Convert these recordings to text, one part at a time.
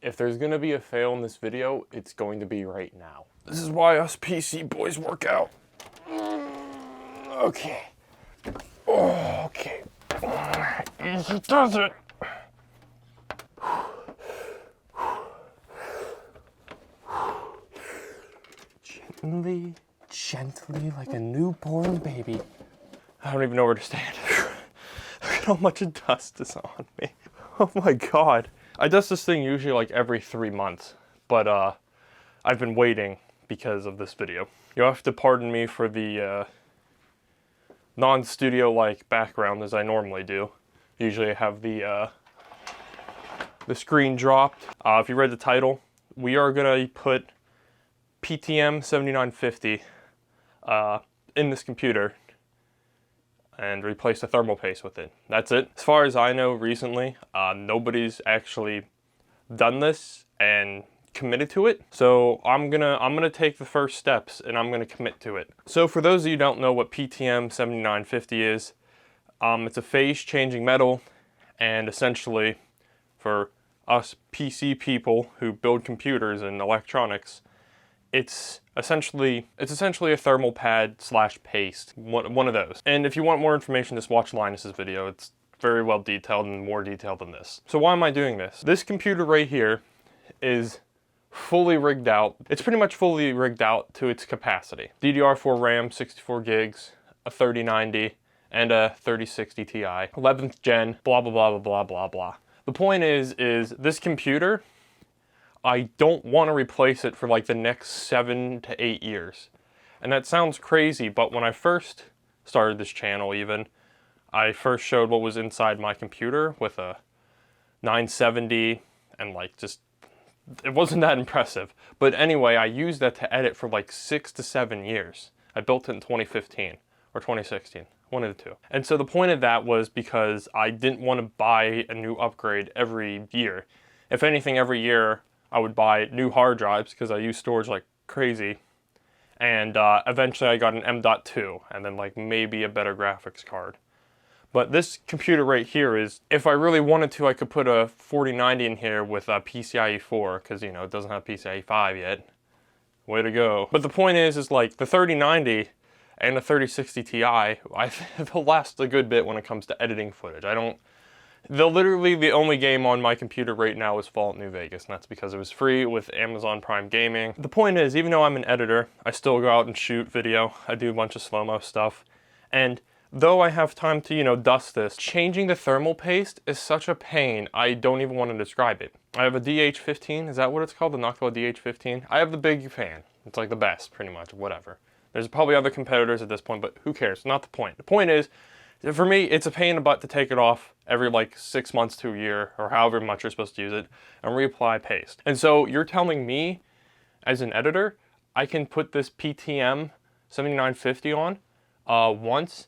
if there's gonna be a fail in this video, it's going to be right now. This is why us PC boys work out. Okay. Okay. Easy does it. Gently, gently, like a newborn baby. I don't even know where to stand. Look at how much dust is on me. Oh my God. I dust this thing usually like every 3 months, but I've been waiting because of this video. You'll have to pardon me for the non-studio-like background as I normally do. Usually I have the screen dropped. If you read the title, we are gonna put PTM 7950 in this computer and replace the thermal paste with it. That's it. As far as I know recently, nobody's actually done this and committed to it. So I'm gonna take the first steps and I'm gonna commit to it. So for those of you who don't know what PTM 7950 is, it's a phase changing metal, and essentially for us PC people who build computers and electronics, it's essentially a thermal pad slash paste, one of those. And if you want more information, just watch Linus's video. It's very well detailed and more detailed than this. So why am I doing this? This computer right here is fully rigged out. It's pretty much fully rigged out to its capacity. DDR4 RAM, 64 gigs, a 3090, and a 3060 Ti. 11th gen, blah, blah, blah, blah, blah, blah, blah. The point is this computer, I don't want to replace it for like the next 7 to 8 years. And that sounds crazy, but when I first started this channel even, I first showed what was inside my computer with a 970 and like just, it wasn't that impressive. But anyway, I used that to edit for like 6 to 7 years. I built it in 2015 or 2016, one of the two. And so the point of that was because I didn't want to buy a new upgrade every year. If anything, every year I would buy new hard drives because I use storage like crazy. And eventually I got an M.2 and then like maybe a better graphics card. But this computer right here is, if I really wanted to, I could put a 4090 in here with a PCIe 4 because, you know, it doesn't have PCIe 5 yet. Way to go. But the point is like the 3090 and the 3060 Ti, they'll last a good bit when it comes to editing footage. Literally the only game on my computer right now is Fallout New Vegas, and that's because it was free with Amazon Prime Gaming. The point is, even though I'm an editor, I still go out and shoot video. I do a bunch of slow-mo stuff. And though I have time to, you know, dust this, changing the thermal paste is such a pain, I don't even want to describe it. I have a DH15, is that what it's called? The Noctua DH15? I have the big fan. It's like the best, pretty much, whatever. There's probably other competitors at this point, but who cares? Not the point. The point is, for me, it's a pain in the butt to take it off every like 6 months to a year, or however much you're supposed to use it, and reapply paste. And so you're telling me, as an editor, I can put this PTM 7950 on once,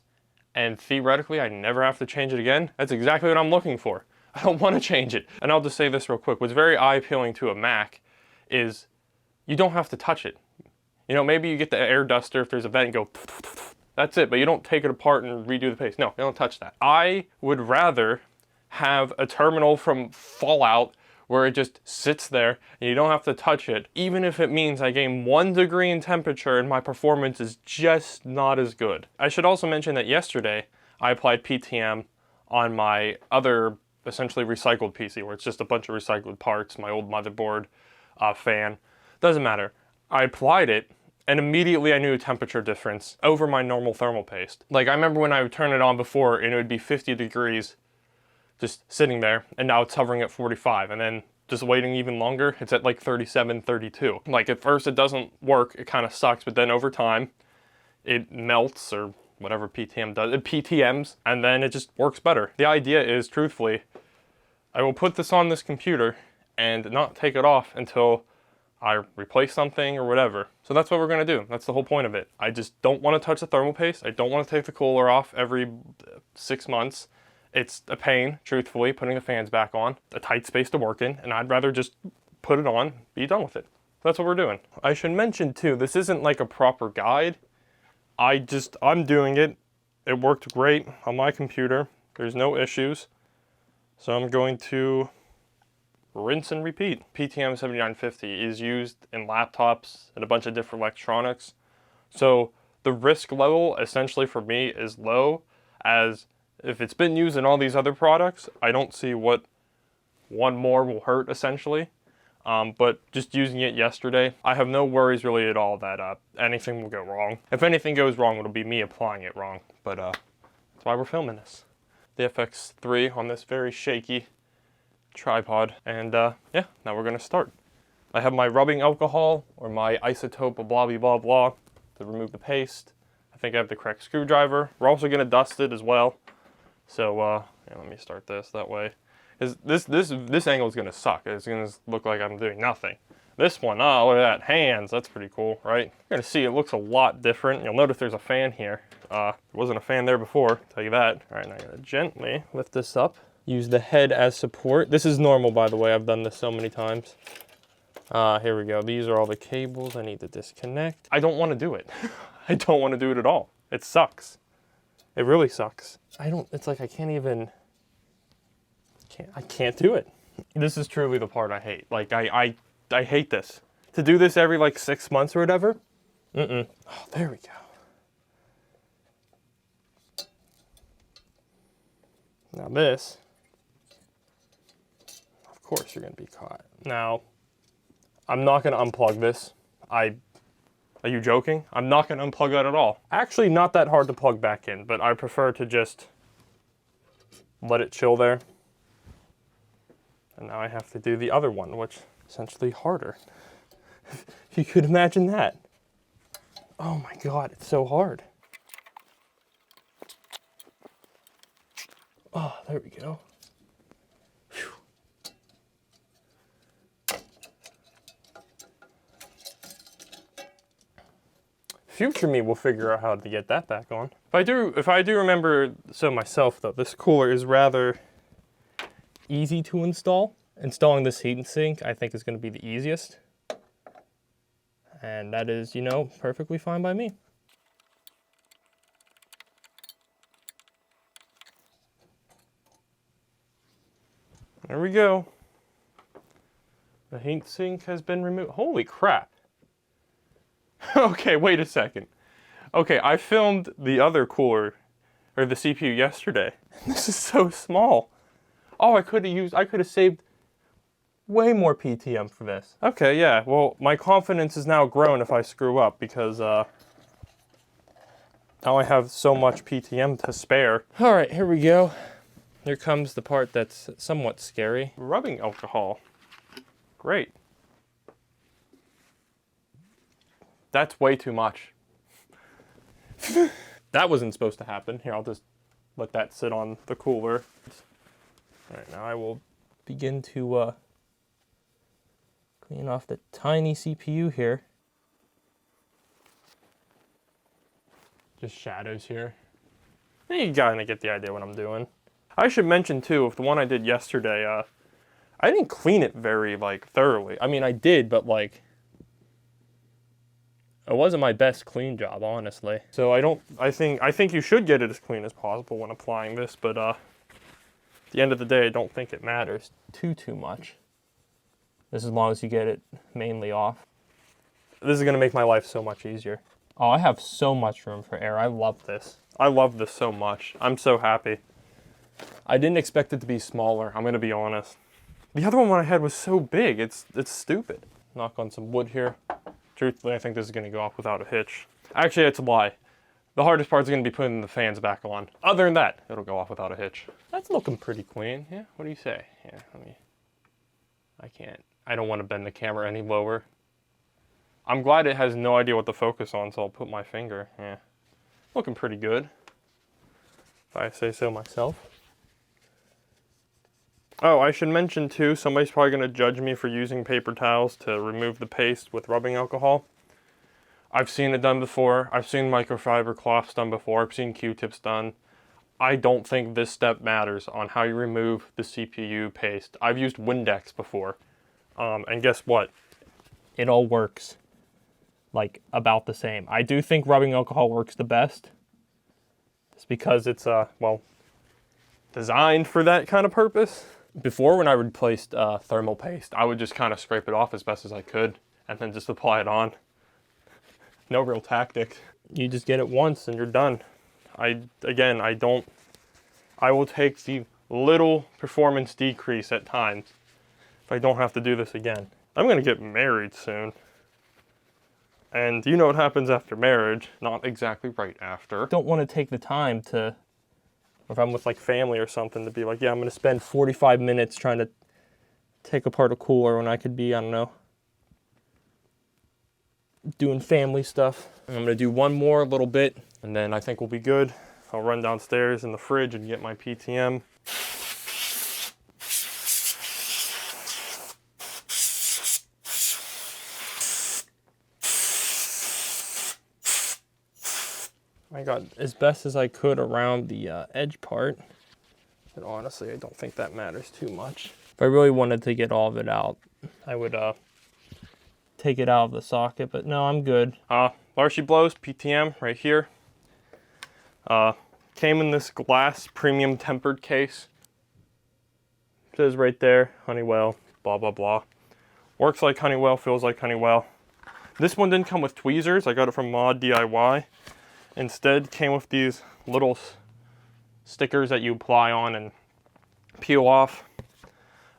and theoretically I never have to change it again? That's exactly what I'm looking for. I don't want to change it. And I'll just say this real quick. What's very eye-appealing to a Mac is you don't have to touch it. You know, maybe you get the air duster if there's a vent and go, that's it, but you don't take it apart and redo the paste. No, you don't touch that. I would rather have a terminal from Fallout where it just sits there and you don't have to touch it, even if it means I gain 1 degree in temperature and my performance is just not as good. I should also mention that yesterday I applied PTM on my other essentially recycled PC, where it's just a bunch of recycled parts, my old motherboard, fan, doesn't matter. I applied it, and immediately I knew a temperature difference over my normal thermal paste. Like, I remember when I would turn it on before and it would be 50 degrees just sitting there, and now it's hovering at 45, and then just waiting even longer, it's at like 37, 32. Like, at first it doesn't work, it kind of sucks, but then over time, it melts, or whatever PTM does, it PTMs, and then it just works better. The idea is, truthfully, I will put this on this computer and not take it off until I replace something or whatever. So that's what we're gonna do. That's the whole point of it. I just don't want to touch the thermal paste. I don't want to take the cooler off every 6 months. It's a pain, truthfully, putting the fans back on, a tight space to work in, and I'd rather just put it on, be done with it. That's what we're doing. I should mention too, this isn't like a proper guide. I'm doing it. It worked great on my computer. There's no issues. So I'm going to rinse and repeat. PTM 7950 is used in laptops and a bunch of different electronics. So the risk level essentially for me is low, as if it's been used in all these other products, I don't see what one more will hurt essentially. But just using it yesterday, I have no worries really at all that anything will go wrong. If anything goes wrong, it'll be me applying it wrong. But that's why we're filming this. The FX3 on this very shaky tripod. And yeah, now we're gonna start. I have my rubbing alcohol or my isotope blah blah blah blah to remove the paste. I think I have the correct screwdriver. We're also gonna dust it as well. So yeah, let me start this that way. This angle is gonna suck. It's gonna look like I'm doing nothing. This one, oh look at that, hands, that's pretty cool, right? You're gonna see it looks a lot different. You'll notice there's a fan here. There wasn't a fan there before, I'll tell you that. All right, now I'm gonna gently lift this up. Use the head as support. This is normal, by the way, I've done this so many times. Here we go, these are all the cables I need to disconnect. I don't wanna do it. I don't wanna do it at all. It sucks. It really sucks. It's like I can't even, I can't do it. This is truly the part I hate. Like I hate this. To do this every like 6 months or whatever. Oh, there we go. Now this, of course you're gonna be caught. Now, I'm not gonna unplug this. Are you joking? I'm not gonna unplug that at all. Actually not that hard to plug back in, but I prefer to just let it chill there. And now I have to do the other one, which is essentially harder. If you could imagine that. Oh my God, it's so hard. Oh, there we go. Whew. Future me will figure out how to get that back on. If I do remember so myself though, this cooler is rather easy to install. Installing this heat sink I think is going to be the easiest. And that is, you know, perfectly fine by me. There we go. The heat sink has been removed. Holy crap. Okay, wait a second. Okay, I filmed the other cooler, or the CPU yesterday. This is so small. Oh, I could have saved way more PTM for this. Okay, yeah, well, my confidence is now grown if I screw up because now I have so much PTM to spare. All right, here we go. Here comes the part that's somewhat scary. Rubbing alcohol. Great. That's way too much. That wasn't supposed to happen. Here, I'll just let that sit on the cooler. All right, now I will begin to clean off the tiny CPU here. Just shadows here. You gotta get the idea what I'm doing. I should mention too, if the one I did yesterday, I didn't clean it very like thoroughly. I mean, I did, but like, it wasn't my best clean job, honestly. So I think you should get it as clean as possible when applying this, but at the end of the day, I don't think it matters too much. Just as long as you get it mainly off. This is gonna make my life so much easier. Oh, I have so much room for air. I love this. I love this so much. I'm so happy. I didn't expect it to be smaller, I'm gonna be honest. The other one I had was so big, it's stupid. Knock on some wood here. Truthfully, I think this is gonna go off without a hitch. Actually, it's a lie. The hardest part is gonna be putting the fans back on. Other than that, it'll go off without a hitch. That's looking pretty clean, yeah? What do you say? Yeah, I don't wanna bend the camera any lower. I'm glad it has no idea what to focus on, so I'll put my finger, yeah. Looking pretty good, if I say so myself. Oh, I should mention too, somebody's probably gonna judge me for using paper towels to remove the paste with rubbing alcohol. I've seen it done before. I've seen microfiber cloths done before. I've seen Q-tips done. I don't think this step matters on how you remove the CPU paste. I've used Windex before, and guess what? It all works like about the same. I do think rubbing alcohol works the best. It's because it's well, designed for that kind of purpose. Before, when I replaced thermal paste, I would just kind of scrape it off as best as I could and then just apply it on. No real tactics. You just get it once and you're done. I will take the little performance decrease at times if I don't have to do this again. I'm gonna get married soon. And you know what happens after marriage, not exactly right after. Don't want to take the time to, if I'm with like family or something, to be like, yeah, I'm gonna spend 45 minutes trying to take apart a cooler when I could be, I don't know, doing family stuff. And I'm gonna do one more little bit and then I think we'll be good. I'll run downstairs in the fridge and get my PTM. I got as best as I could around the edge part, but honestly, I don't think that matters too much. If I really wanted to get all of it out, I would take it out of the socket, but no, I'm good. Larshey Blows PTM right here. Came in this glass premium tempered case. It says right there, Honeywell, blah, blah, blah. Works like Honeywell, feels like Honeywell. This one didn't come with tweezers. I got it from Mod DIY. Instead, came with these little stickers that you apply on and peel off.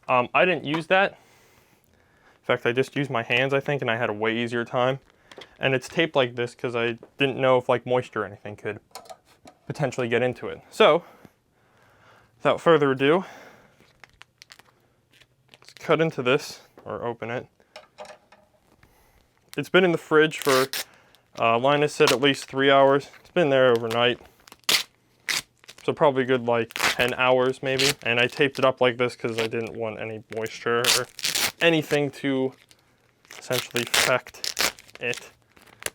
I didn't use that. In fact, I just used my hands, I think, and I had a way easier time. And it's taped like this because I didn't know if like moisture or anything could potentially get into it. So, without further ado, let's cut into this, or open it. It's been in the fridge for, Linus said at least 3 hours. It's been there overnight. So probably a good like 10 hours maybe. And I taped it up like this because I didn't want any moisture or anything to essentially affect it.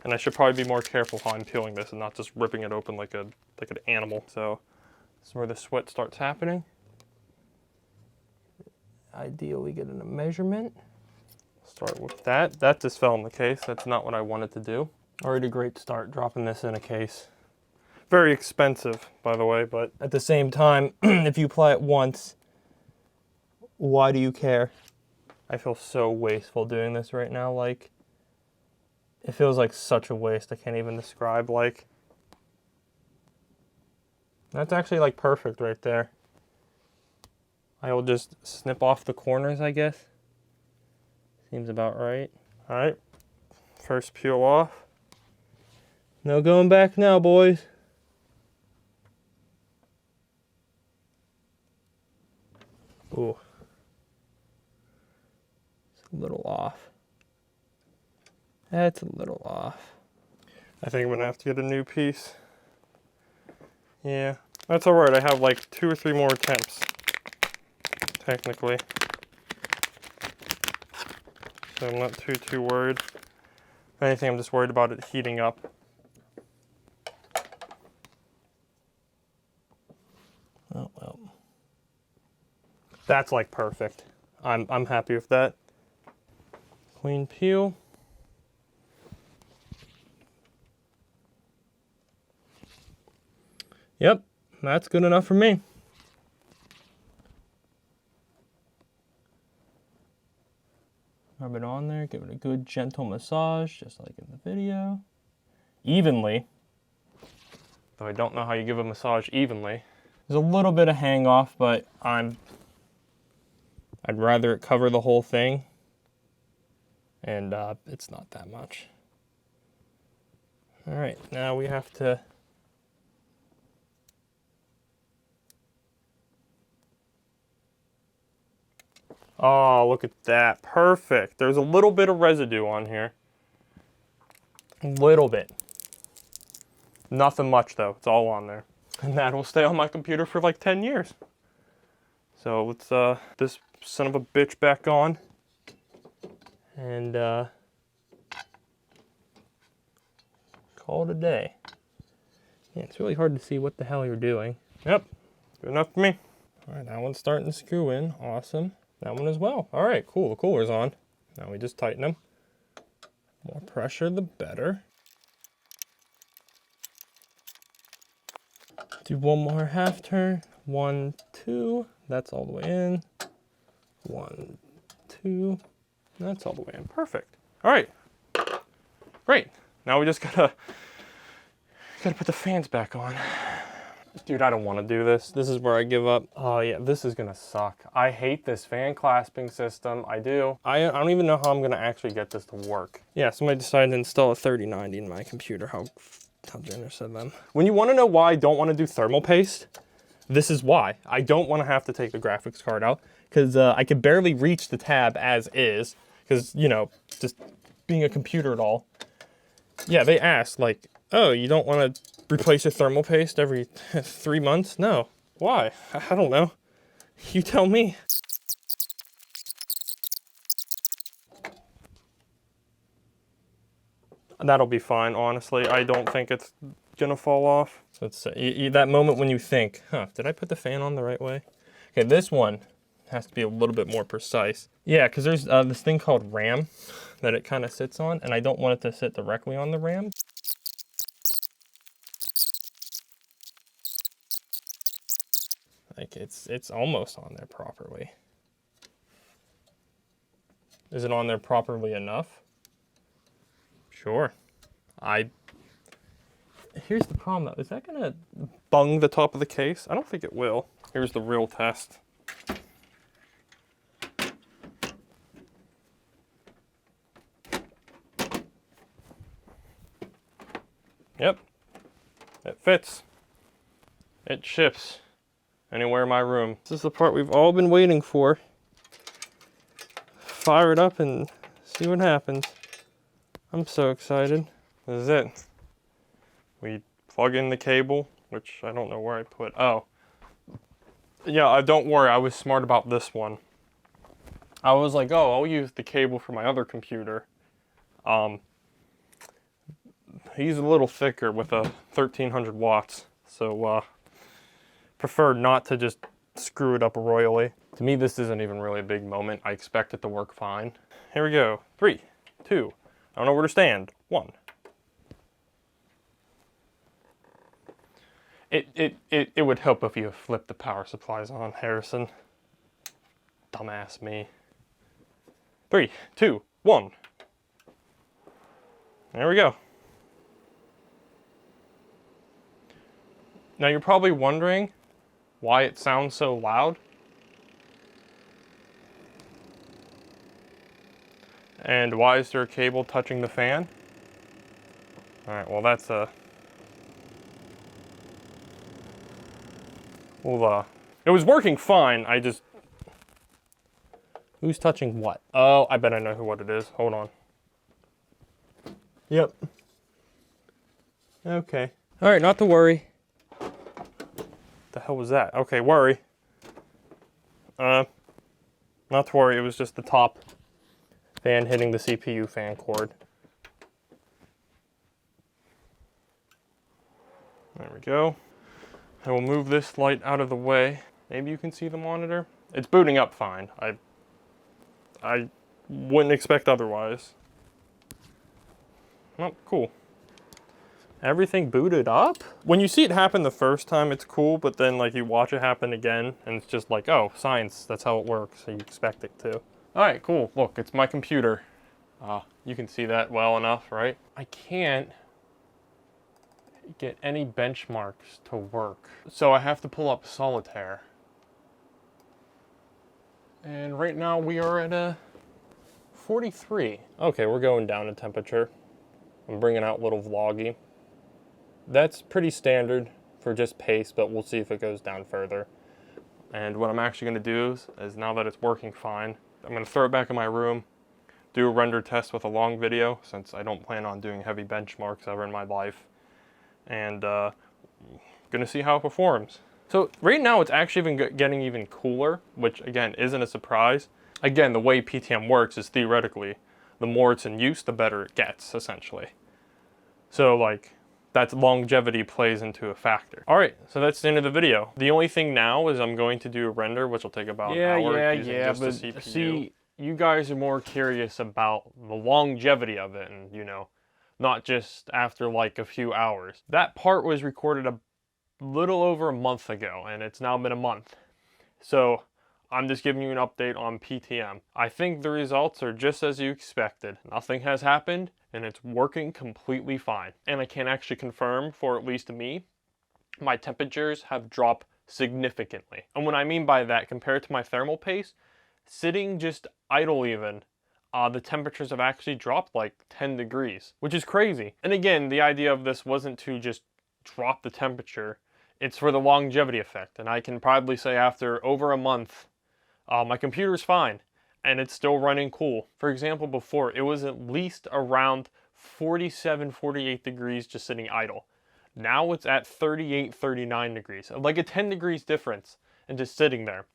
And I should probably be more careful how I'm peeling this and not just ripping it open like an animal. So this is where the sweat starts happening. Ideally getting a measurement. Start with that. That just fell in the case. That's not what I wanted to do. Already a great start dropping this in a case. Very expensive, by the way, but at the same time, if you apply it once, why do you care? I feel so wasteful doing this right now. Like, it feels like such a waste. I can't even describe. Like, that's actually like perfect right there. I will just snip off the corners, I guess. Seems about right. All right, first peel off. No going back now, boys. Ooh. It's a little off. That's a little off. I think I'm gonna have to get a new piece. Yeah, that's all right. I have like 2 or 3 more attempts, technically. So I'm not too worried. If anything, I'm just worried about it heating up. Oh well. That's like perfect. I'm happy with that. Clean peel. Yep, that's good enough for me. Rub it on there, give it a good gentle massage, just like in the video. Evenly. Though I don't know how you give a massage evenly. There's a little bit of hang off, but I'd rather it cover the whole thing. And it's not that much. All right, now we have to oh, look at that. Perfect. There's a little bit of residue on here. A little bit. Nothing much though. It's all on there. And that will stay on my computer for like 10 years. So let's this son of a bitch back on. And call it a day. Yeah, it's really hard to see what the hell you're doing. Yep. Good enough for me. All right, that one's starting to screw in. Awesome. That one as well. All right, cool. The cooler's on. Now we just tighten them. More pressure, the better. Do one more half turn. 1, 2. That's all the way in. 1, 2, that's all the way in. Perfect. All right, great. Now we just gotta put the fans back on. Dude, I don't want to do this. This is where I give up. Oh yeah, this is gonna suck. I hate this fan clasping system. I do. I don't even know how I'm gonna actually get this to work. Yeah, somebody decided to install a 3090 in my computer. How generous of them. When you want to know why I don't want to do thermal paste, this is why. I don't want to have to take the graphics card out because I could barely reach the tab as is because, you know, just being a computer at all. Yeah, they asked like, oh, you don't want to replace your thermal paste every 3 months? No. Why? I don't know. You tell me. That'll be fine, honestly. I don't think it's gonna fall off. So it's that moment when you think, huh, did I put the fan on the right way? Okay, this one has to be a little bit more precise. Yeah, because there's this thing called RAM that it kind of sits on, and I don't want it to sit directly on the RAM. Like it's almost on there properly. Is it on there properly enough? Sure. Here's the problem though. Is that gonna bung the top of the case? I don't think it will. Here's the real test. Yep. It fits. It ships anywhere in my room. This is the part we've all been waiting for. Fire it up and see what happens. I'm so excited. This is it. We plug in the cable, which I don't know where I put. Oh. Yeah, don't worry, I was smart about this one. I was like, oh, I'll use the cable for my other computer. He's a little thicker with a 1300 watts, so prefer not to just screw it up royally. To me, this isn't even really a big moment. I expect it to work fine. Here we go. 3, 2, I don't know where to stand. 1. It would help if you flipped the power supplies on, Harrison. Dumbass me. 3, 2, 1. There we go. Now you're probably wondering why it sounds so loud. And why is there a cable touching the fan? Alright, well that's a... Well, it was working fine, I just... Who's touching what? Oh, I bet I know what it is. Hold on. Yep. Okay. Alright, not to worry. The hell was that? Okay, worry. Not to worry, it was just the top fan hitting the CPU fan cord. There we go. I will move this light out of the way. Maybe you can see the monitor. It's booting up fine. I wouldn't expect otherwise. Oh, cool. Everything booted up? When you see it happen the first time, it's cool, but then like you watch it happen again, and it's just like, oh, science, that's how it works, so you expect it to. All right, cool, look, it's my computer. You can see that well enough, right? I can't get any benchmarks to work. So I have to pull up Solitaire. And right now we are at a 43. Okay, we're going down in temperature. I'm bringing out little vloggy. That's pretty standard for just pace, but we'll see if it goes down further. And what I'm actually gonna do is now that it's working fine, I'm gonna throw it back in my room, do a render test with a long video, since I don't plan on doing heavy benchmarks ever in my life. And gonna see how it performs. So right now it's actually getting even cooler, which again isn't a surprise. Again, the way PTM works is theoretically, the more it's in use, the better it gets, essentially. So like, that longevity plays into a factor. All right, so that's the end of the video. The only thing now is I'm going to do a render, which will take about an hour using just the CPU. See, you guys are more curious about the longevity of it and, you know, not just after like a few hours. That part was recorded a little over a month ago, and it's now been a month. So I'm just giving you an update on PTM. I think the results are just as you expected. Nothing has happened, and it's working completely fine. And I can actually confirm, for at least me, my temperatures have dropped significantly. And what I mean by that, compared to my thermal pace, sitting just idle even, the temperatures have actually dropped like 10 degrees, which is crazy. And again, the idea of this wasn't to just drop the temperature, it's for the longevity effect. And I can proudly say after over a month, my computer's fine and it's still running cool. For example, before it was at least around 47, 48 degrees just sitting idle. Now it's at 38, 39 degrees, like a 10 degrees difference and just sitting there.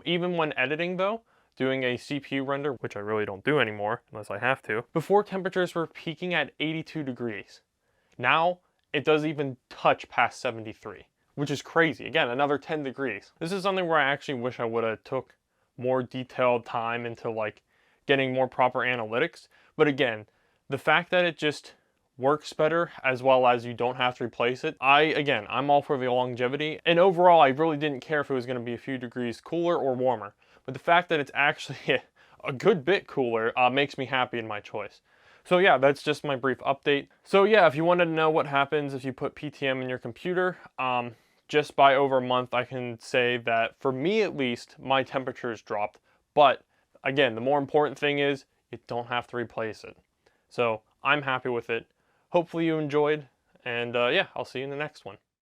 Even when editing though, doing a CPU render, which I really don't do anymore unless I have to, before temperatures were peaking at 82 degrees. Now it doesn't even touch past 73, which is crazy. Again, another 10 degrees. This is something where I actually wish I would have took more detailed time into like getting more proper analytics. But again, the fact that it just works better as well as you don't have to replace it. I'm all for the longevity. And overall, I really didn't care if it was going to be a few degrees cooler or warmer. But the fact that it's actually a good bit cooler makes me happy in my choice. So yeah, that's just my brief update. So yeah, if you wanted to know what happens if you put PTM in your computer, just by over a month, I can say that for me at least, my temperatures dropped. But again, the more important thing is you don't have to replace it. So I'm happy with it. Hopefully you enjoyed, and yeah, I'll see you in the next one.